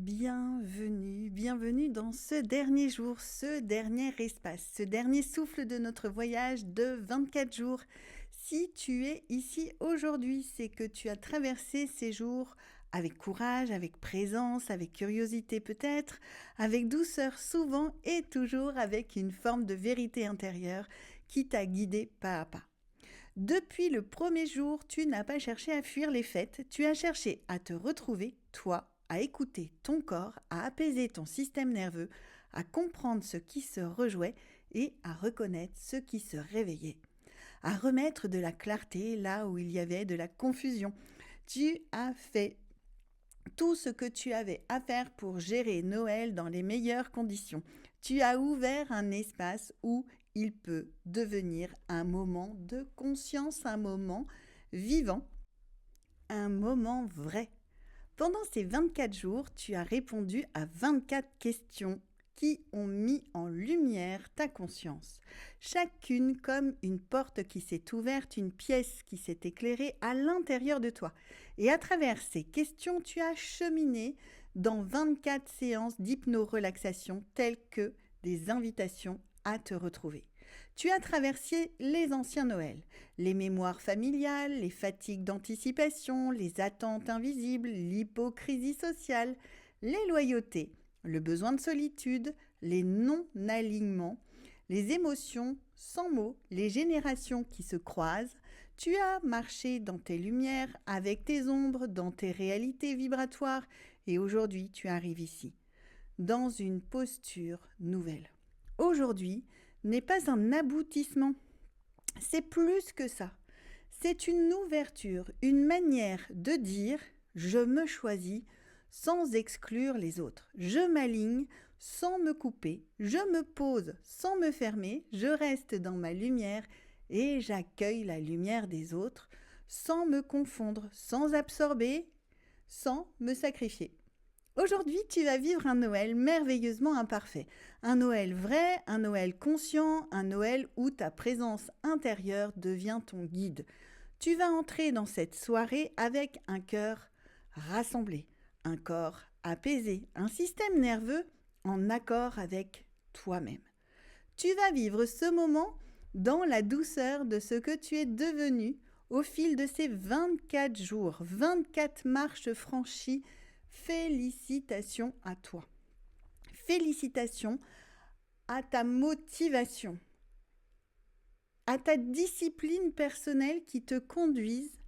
bienvenue dans ce dernier jour, ce dernier espace, ce dernier souffle de notre voyage de 24 jours. Si tu es ici aujourd'hui, c'est que tu as traversé ces jours avec courage, avec présence, avec curiosité peut-être, avec douceur souvent et toujours avec une forme de vérité intérieure qui t'a guidé pas à pas. Depuis le premier jour, tu n'as pas cherché à fuir les fêtes, tu as cherché à te retrouver, toi, à écouter ton corps, à apaiser ton système nerveux, à comprendre ce qui se rejouait et à reconnaître ce qui se réveillait, à remettre de la clarté là où il y avait de la confusion. Tu as fait tout ce que tu avais à faire pour gérer Noël dans les meilleures conditions. Tu as ouvert un espace où il peut devenir un moment de conscience, un moment vivant, un moment vrai. Pendant ces 24 jours, tu as répondu à 24 questions qui ont mis en lumière ta conscience. Chacune comme une porte qui s'est ouverte, une pièce qui s'est éclairée à l'intérieur de toi. Et à travers ces questions, tu as cheminé dans 24 séances d'hypno-relaxation telles que des invitations à te retrouver. Tu as traversé les anciens Noëls, les mémoires familiales, les fatigues d'anticipation, les attentes invisibles, l'hypocrisie sociale, les loyautés, le besoin de solitude, les non-alignements, les émotions sans mots, les générations qui se croisent. Tu as marché dans tes lumières, avec tes ombres, dans tes réalités vibratoires, et aujourd'hui tu arrives ici, dans une posture nouvelle. Aujourd'hui n'est pas un aboutissement, c'est plus que ça. C'est une ouverture, une manière de dire « je me choisis » sans exclure les autres. Je m'aligne sans me couper, je me pose sans me fermer, je reste dans ma lumière et j'accueille la lumière des autres sans me confondre, sans absorber, sans me sacrifier. Aujourd'hui, tu vas vivre un Noël merveilleusement imparfait. Un Noël vrai, un Noël conscient, un Noël où ta présence intérieure devient ton guide. Tu vas entrer dans cette soirée avec un cœur rassemblé, un corps apaisé, un système nerveux en accord avec toi-même. Tu vas vivre ce moment dans la douceur de ce que tu es devenu au fil de ces 24 jours, 24 marches franchies. Félicitations à toi. Félicitations à ta motivation, à ta discipline personnelle qui te conduise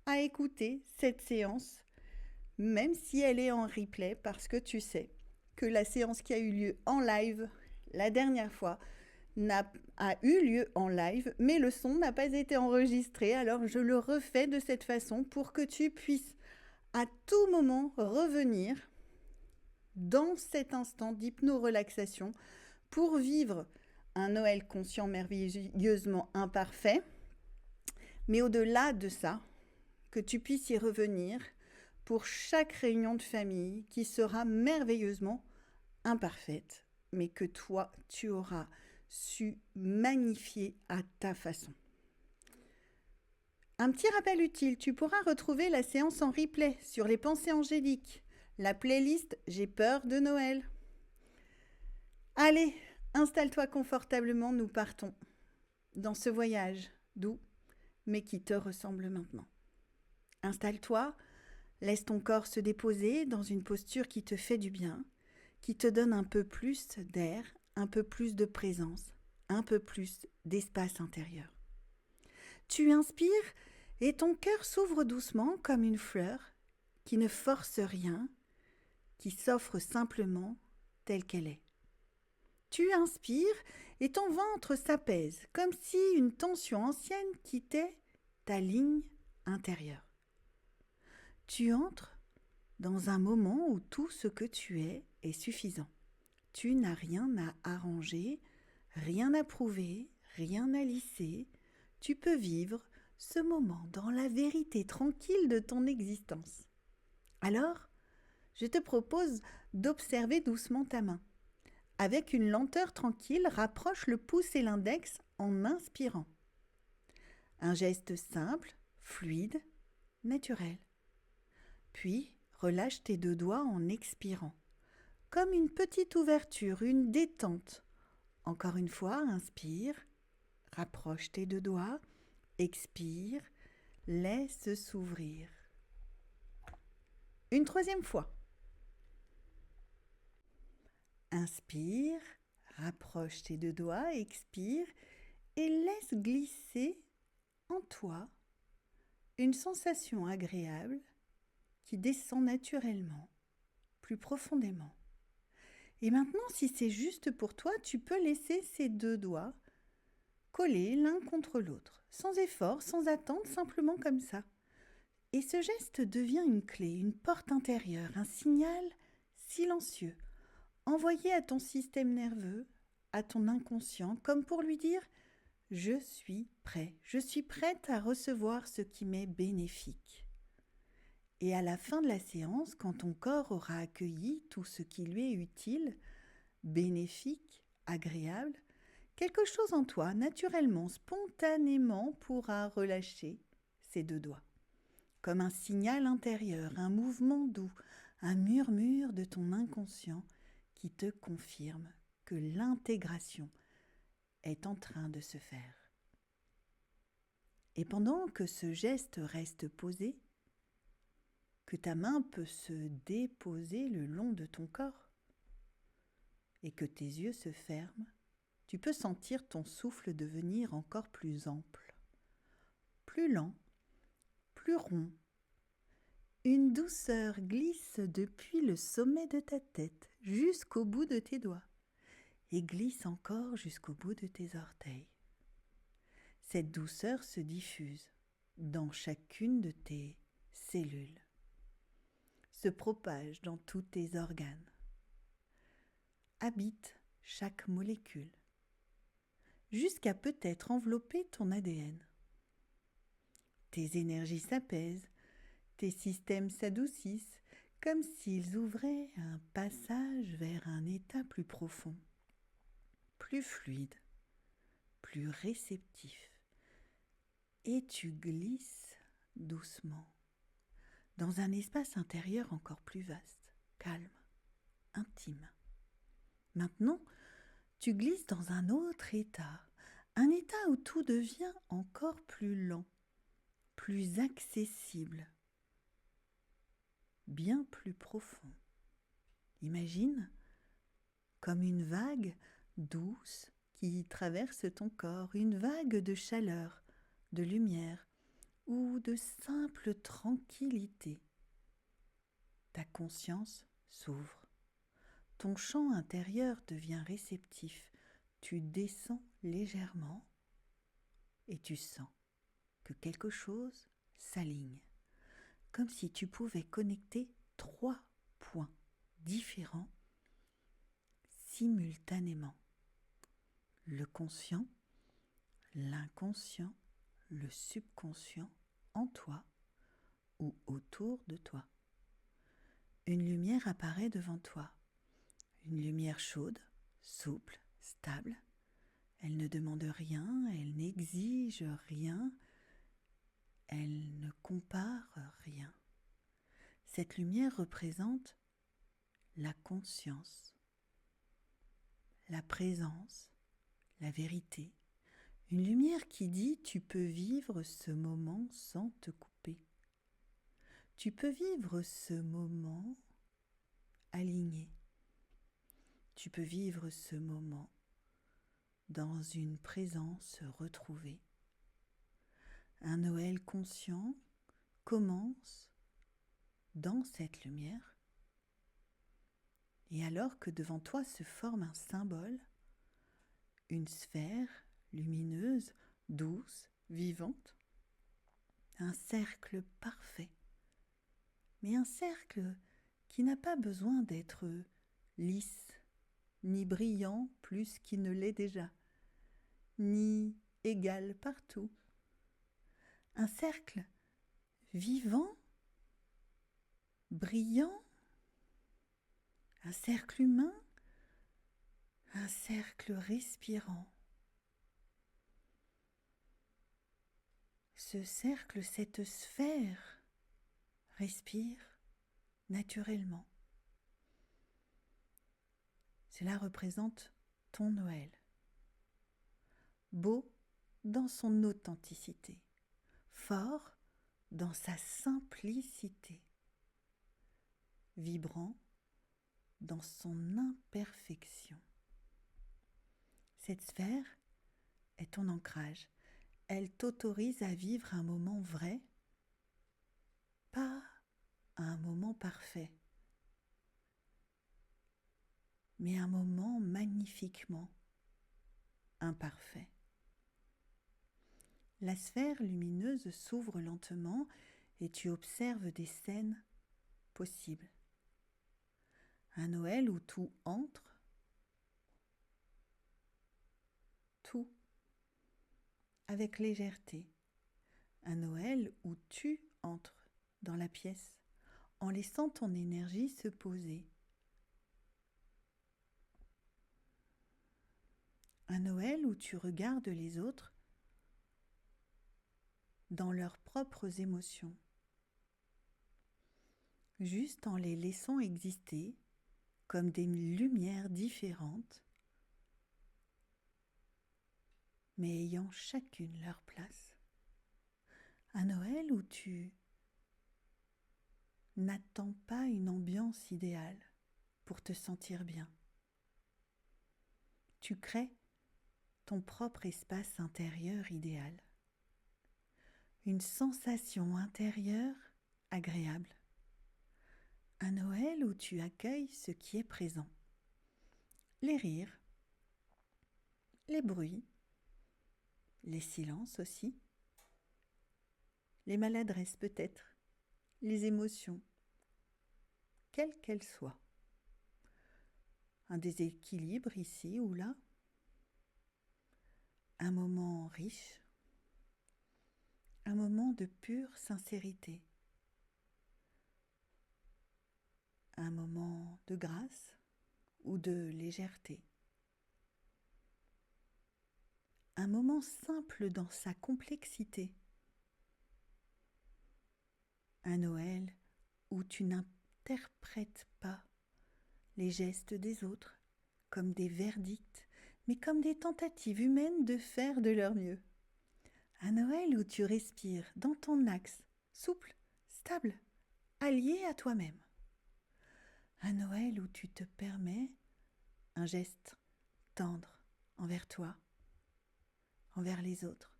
à écouter cette séance, même si elle est en replay, parce que tu sais que la séance qui a eu lieu en live la dernière fois a eu lieu en live, mais le son n'a pas été enregistré, alors je le refais de cette façon pour que tu puisses à tout moment revenir dans cet instant d'hypno-relaxation pour vivre un Noël conscient merveilleusement imparfait, mais au-delà de ça, que tu puisses y revenir pour chaque réunion de famille qui sera merveilleusement imparfaite, mais que toi, tu auras su magnifier à ta façon. Un petit rappel utile, tu pourras retrouver la séance en replay sur les pensées angéliques, la playlist J'ai peur de Noël. Allez, installe-toi confortablement, nous partons dans ce voyage doux, mais qui te ressemble maintenant. Installe-toi, laisse ton corps se déposer dans une posture qui te fait du bien, qui te donne un peu plus d'air, un peu plus de présence, un peu plus d'espace intérieur. Tu inspires et ton cœur s'ouvre doucement comme une fleur qui ne force rien, qui s'offre simplement telle qu'elle est. Tu inspires et ton ventre s'apaise comme si une tension ancienne quittait ta ligne intérieure. Tu entres dans un moment où tout ce que tu es est suffisant. Tu n'as rien à arranger, rien à prouver, rien à lisser. Tu peux vivre ce moment dans la vérité tranquille de ton existence. Alors, je te propose d'observer doucement ta main. Avec une lenteur tranquille, rapproche le pouce et l'index en inspirant. Un geste simple, fluide, naturel. Puis, relâche tes deux doigts en expirant. comme une petite ouverture, une détente. Encore une fois, inspire, rapproche tes deux doigts, expire, laisse s'ouvrir. Une troisième fois. Inspire, rapproche tes deux doigts, expire et laisse glisser en toi une sensation agréable qui descend naturellement, plus profondément. Et maintenant, si c'est juste pour toi, tu peux laisser ces deux doigts collés l'un contre l'autre, sans effort, sans attente, simplement comme ça. Et ce geste devient une clé, une porte intérieure, un signal silencieux, envoyé à ton système nerveux, à ton inconscient, comme pour lui dire « Je suis prêt, je suis prête à recevoir ce qui m'est bénéfique ». Et à la fin de la séance, quand ton corps aura accueilli tout ce qui lui est utile, bénéfique, agréable, quelque chose en toi, naturellement, spontanément, pourra relâcher ces deux doigts. Comme un signal intérieur, un mouvement doux, un murmure de ton inconscient qui te confirme que l'intégration est en train de se faire. Et pendant que ce geste reste posé, que ta main peut se déposer le long de ton corps et que tes yeux se ferment, tu peux sentir ton souffle devenir encore plus ample, plus lent, plus rond. Une douceur glisse depuis le sommet de ta tête jusqu'au bout de tes doigts et glisse encore jusqu'au bout de tes orteils. Cette douceur se diffuse dans chacune de tes cellules, se propage dans tous tes organes, habite chaque molécule, jusqu'à peut-être envelopper ton ADN. Tes énergies s'apaisent, tes systèmes s'adoucissent, comme s'ils ouvraient un passage vers un état plus profond, plus fluide, plus réceptif. Et tu glisses doucement dans un espace intérieur encore plus vaste, calme, intime. Maintenant, tu glisses dans un autre état, un état où tout devient encore plus lent, plus accessible, bien plus profond. Imagine comme une vague douce qui traverse ton corps, une vague de chaleur, de lumière ou de simple tranquillité. Ta conscience s'ouvre. Ton champ intérieur devient réceptif. Tu descends légèrement et tu sens que quelque chose s'aligne, comme si tu pouvais connecter 3 points différents simultanément. Le conscient, l'inconscient, le subconscient en toi ou autour de toi. Une lumière apparaît devant toi. Une lumière chaude, souple, stable. Elle ne demande rien, elle n'exige rien, elle ne compare rien. Cette lumière représente la conscience, la présence, la vérité. Une lumière qui dit « tu peux vivre ce moment sans te couper ». Tu peux vivre ce moment aligné. Tu peux vivre ce moment dans une présence retrouvée. Un Noël conscient commence dans cette lumière. Et alors que devant toi se forme un symbole, une sphère lumineuse, douce, vivante, un cercle parfait, mais un cercle qui n'a pas besoin d'être lisse, ni brillant plus qu'il ne l'est déjà, ni égal partout. Un cercle vivant, brillant, un cercle humain, un cercle respirant. Ce cercle, cette sphère, respire naturellement. Cela représente ton Noël. Beau dans son authenticité, fort dans sa simplicité, vibrant dans son imperfection. Cette sphère est ton ancrage. Elle t'autorise à vivre un moment vrai, pas un moment parfait, mais un moment magnifiquement imparfait. La sphère lumineuse s'ouvre lentement et tu observes des scènes possibles. Un Noël où tout entre, tout avec légèreté. Un Noël où tu entres dans la pièce en laissant ton énergie se poser. Un Noël où tu regardes les autres dans leurs propres émotions, juste en les laissant exister comme des lumières différentes, mais ayant chacune leur place. Un Noël où tu n'attends pas une ambiance idéale pour te sentir bien. Tu crées ton propre espace intérieur idéal. Une sensation intérieure agréable. Un Noël où tu accueilles ce qui est présent. Les rires, les bruits, les silences aussi, les maladresses peut-être, les émotions, quelles qu'elles soient. Un déséquilibre ici ou là, un moment riche, un moment de pure sincérité, un moment de grâce ou de légèreté, un moment simple dans sa complexité, un Noël où tu n'interprètes pas les gestes des autres comme des verdicts, mais comme des tentatives humaines de faire de leur mieux. Un Noël où tu respires dans ton axe, souple, stable, allié à toi-même. Un Noël où tu te permets un geste tendre envers toi, envers les autres.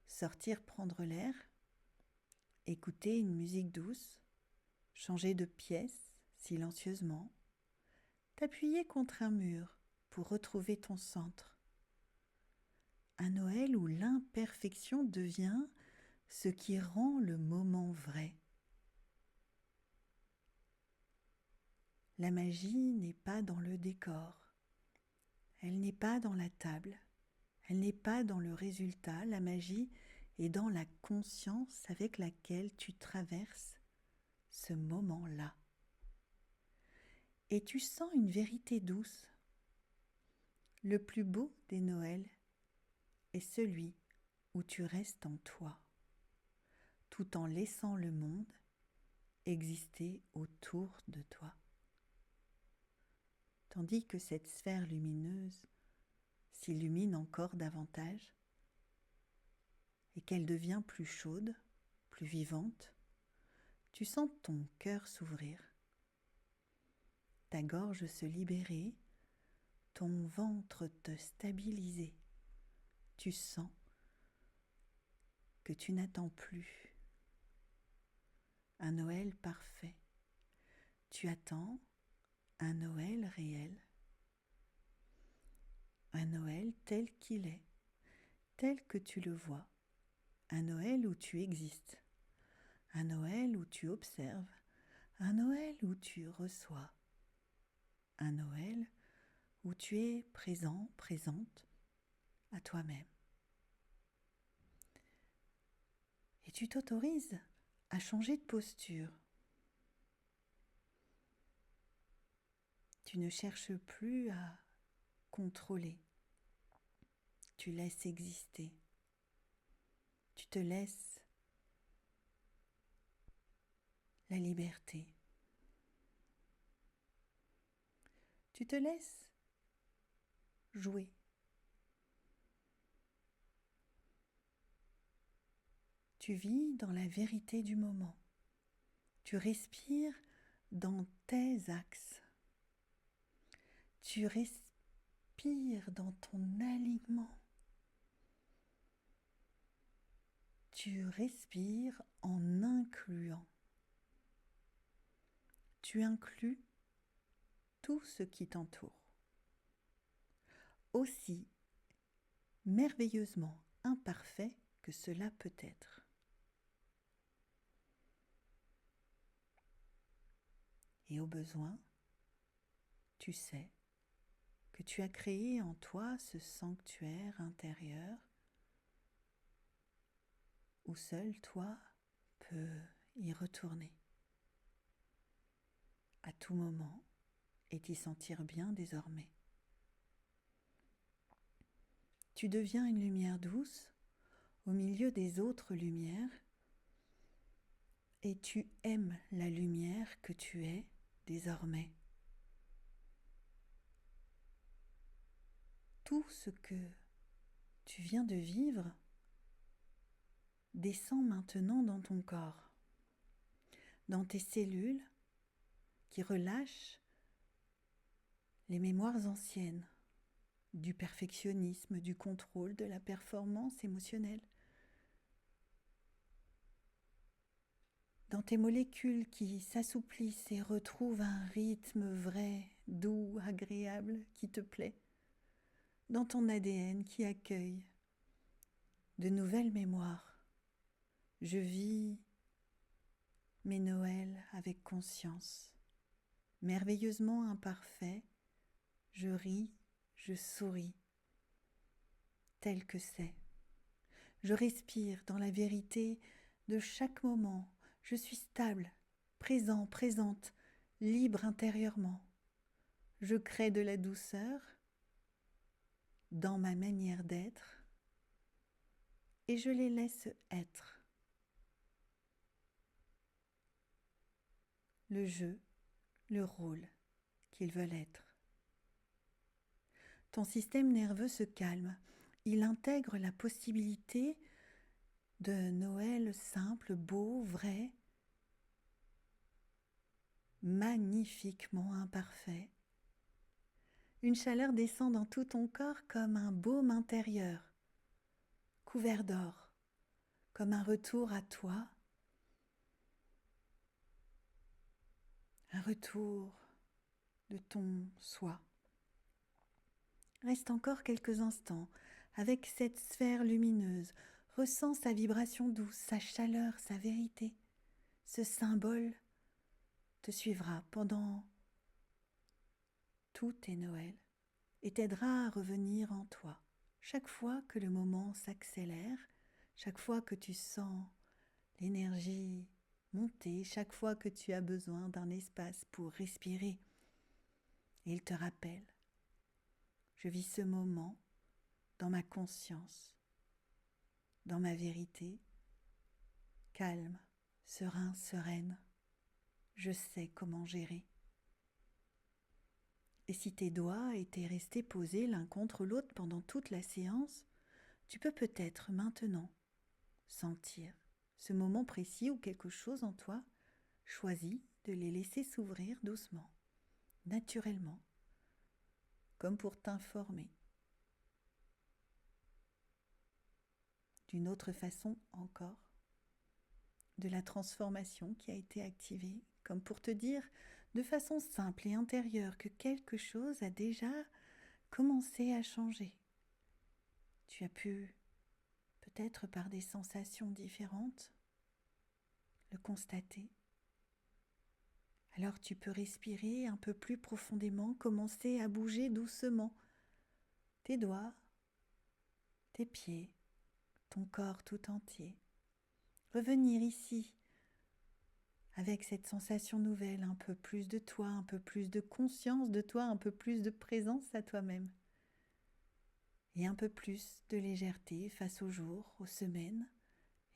Sortir prendre l'air, écouter une musique douce, changer de pièce silencieusement, t'appuyer contre un mur pour retrouver ton centre. Un Noël où l'imperfection devient ce qui rend le moment vrai. La magie n'est pas dans le décor, elle n'est pas dans la table, elle n'est pas dans le résultat, la magie est dans la conscience avec laquelle tu traverses ce moment-là. Et tu sens une vérité douce. Le plus beau des Noëls est celui où tu restes en toi, tout en laissant le monde exister autour de toi. Tandis que cette sphère lumineuse s'illumine encore davantage et qu'elle devient plus chaude, plus vivante, tu sens ton cœur s'ouvrir, ta gorge se libérer, ton ventre te stabiliser. Tu sens que tu n'attends plus un Noël parfait. Tu attends un Noël réel, un Noël tel qu'il est, tel que tu le vois, un Noël où tu existes, un Noël où tu observes, un Noël où tu reçois, un Noël où tu es présent, présente à toi-même. Et tu t'autorises à changer de posture. Tu ne cherches plus à contrôler. Tu laisses exister. Tu te laisses la liberté. Tu te laisses jouer. Tu vis dans la vérité du moment. Tu respires dans tes axes. Tu respires dans ton alignement. Tu respires en incluant. Tu inclus tout ce qui t'entoure. Aussi merveilleusement imparfait que cela peut être. Et au besoin, tu sais que tu as créé en toi ce sanctuaire intérieur où seul toi peux y retourner à tout moment et t'y sentir bien désormais. Tu deviens une lumière douce au milieu des autres lumières et tu aimes la lumière que tu es désormais. Tout ce que tu viens de vivre descend maintenant dans ton corps, dans tes cellules qui relâchent les mémoires anciennes du perfectionnisme, du contrôle, de la performance émotionnelle. Dans tes molécules qui s'assouplissent et retrouvent un rythme vrai, doux, agréable, qui te plaît. Dans ton ADN qui accueille de nouvelles mémoires. Je vis mes Noëls avec conscience. Merveilleusement imparfait, je ris, je souris, tel que c'est. Je respire dans la vérité de chaque moment. Je suis stable, présent, présente, libre intérieurement. Je crée de la douceur dans ma manière d'être et je les laisse être. Le jeu, le rôle qu'ils veulent être. Ton système nerveux se calme. Il intègre la possibilité de Noël simple, beau, vrai, magnifiquement imparfait. Une chaleur descend dans tout ton corps comme un baume intérieur, couvert d'or, comme un retour à toi, un retour de ton soi. Reste encore quelques instants avec cette sphère lumineuse. Ressens sa vibration douce, sa chaleur, sa vérité. Ce symbole te suivra pendant tous tes Noëls et t'aidera à revenir en toi. Chaque fois que le moment s'accélère, chaque fois que tu sens l'énergie monter, chaque fois que tu as besoin d'un espace pour respirer, il te rappelle, je vis ce moment dans ma conscience, dans ma vérité, calme, serein, sereine, je sais comment gérer. Et si tes doigts étaient restés posés l'un contre l'autre pendant toute la séance, tu peux peut-être maintenant sentir ce moment précis où quelque chose en toi choisit de les laisser s'ouvrir doucement, naturellement, comme pour t'informer. D'une autre façon encore, de la transformation qui a été activée, comme pour te dire de façon simple et intérieure que quelque chose a déjà commencé à changer. Tu as pu, peut-être par des sensations différentes, le constater. Alors tu peux respirer un peu plus profondément, commencer à bouger doucement tes doigts, tes pieds, ton corps tout entier. Revenir ici avec cette sensation nouvelle, un peu plus de toi, un peu plus de conscience de toi, un peu plus de présence à toi-même. Et un peu plus de légèreté face aux jours, aux semaines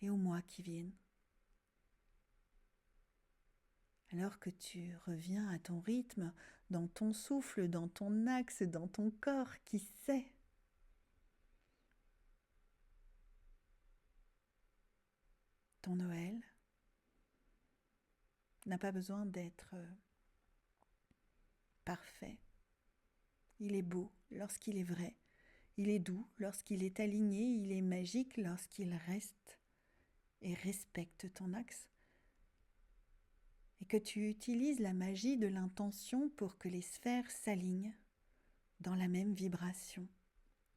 et aux mois qui viennent. Alors que tu reviens à ton rythme, dans ton souffle, dans ton axe, dans ton corps, qui sait? Ton Noël n'a pas besoin d'être parfait. Il est beau lorsqu'il est vrai. Il est doux lorsqu'il est aligné. Il est magique lorsqu'il reste et respecte ton axe. Et que tu utilises la magie de l'intention pour que les sphères s'alignent dans la même vibration.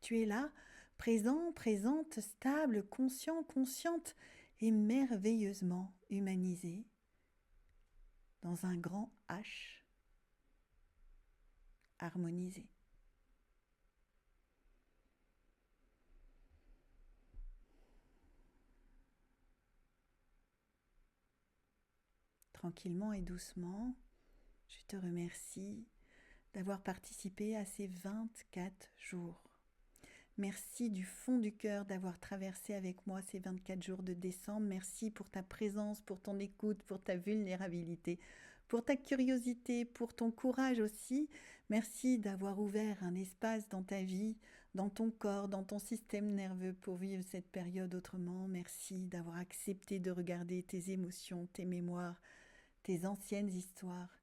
Tu es là, présent, présente, stable, conscient, consciente et merveilleusement humanisé dans un grand H harmonisé. Tranquillement et doucement, je te remercie d'avoir participé à ces 24 jours. Merci du fond du cœur d'avoir traversé avec moi ces 24 jours de décembre. Merci pour ta présence, pour ton écoute, pour ta vulnérabilité, pour ta curiosité, pour ton courage aussi. Merci d'avoir ouvert un espace dans ta vie, dans ton corps, dans ton système nerveux pour vivre cette période autrement. Merci d'avoir accepté de regarder tes émotions, tes mémoires, tes anciennes histoires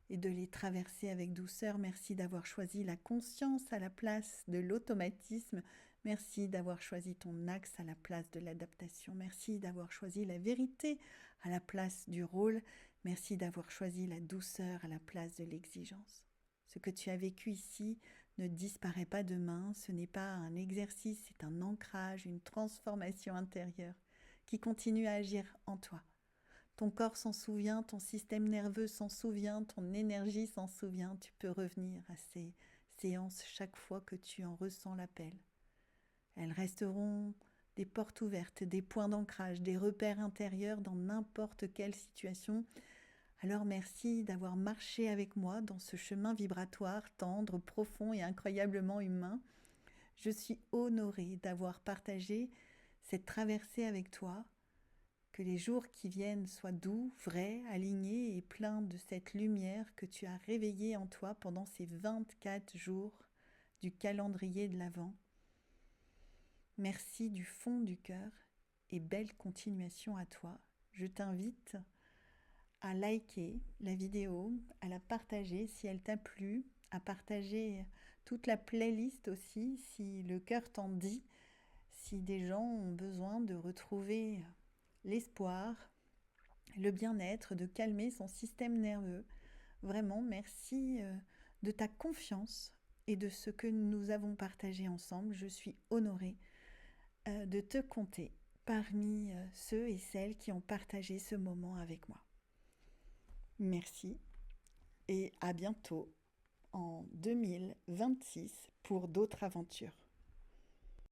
et de les traverser avec douceur. Merci d'avoir choisi la conscience à la place de l'automatisme. Merci d'avoir choisi ton axe à la place de l'adaptation. Merci d'avoir choisi la vérité à la place du rôle. Merci d'avoir choisi la douceur à la place de l'exigence. Ce que tu as vécu ici ne disparaît pas demain. Ce n'est pas un exercice, c'est un ancrage, une transformation intérieure qui continue à agir en toi. Ton corps s'en souvient, ton système nerveux s'en souvient, ton énergie s'en souvient. Tu peux revenir à ces séances chaque fois que tu en ressens l'appel. Elles resteront des portes ouvertes, des points d'ancrage, des repères intérieurs dans n'importe quelle situation. Alors merci d'avoir marché avec moi dans ce chemin vibratoire, tendre, profond et incroyablement humain. Je suis honorée d'avoir partagé cette traversée avec toi. Que les jours qui viennent soient doux, vrais, alignés et pleins de cette lumière que tu as réveillée en toi pendant ces 24 jours du calendrier de l'Avent. Merci du fond du cœur et belle continuation à toi. Je t'invite à liker la vidéo, à la partager si elle t'a plu, à partager toute la playlist aussi si le cœur t'en dit, si des gens ont besoin de retrouver l'espoir, le bien-être, de calmer son système nerveux. Vraiment, merci de ta confiance et de ce que nous avons partagé ensemble. Je suis honorée de te compter parmi ceux et celles qui ont partagé ce moment avec moi. Merci et à bientôt en 2026 pour d'autres aventures.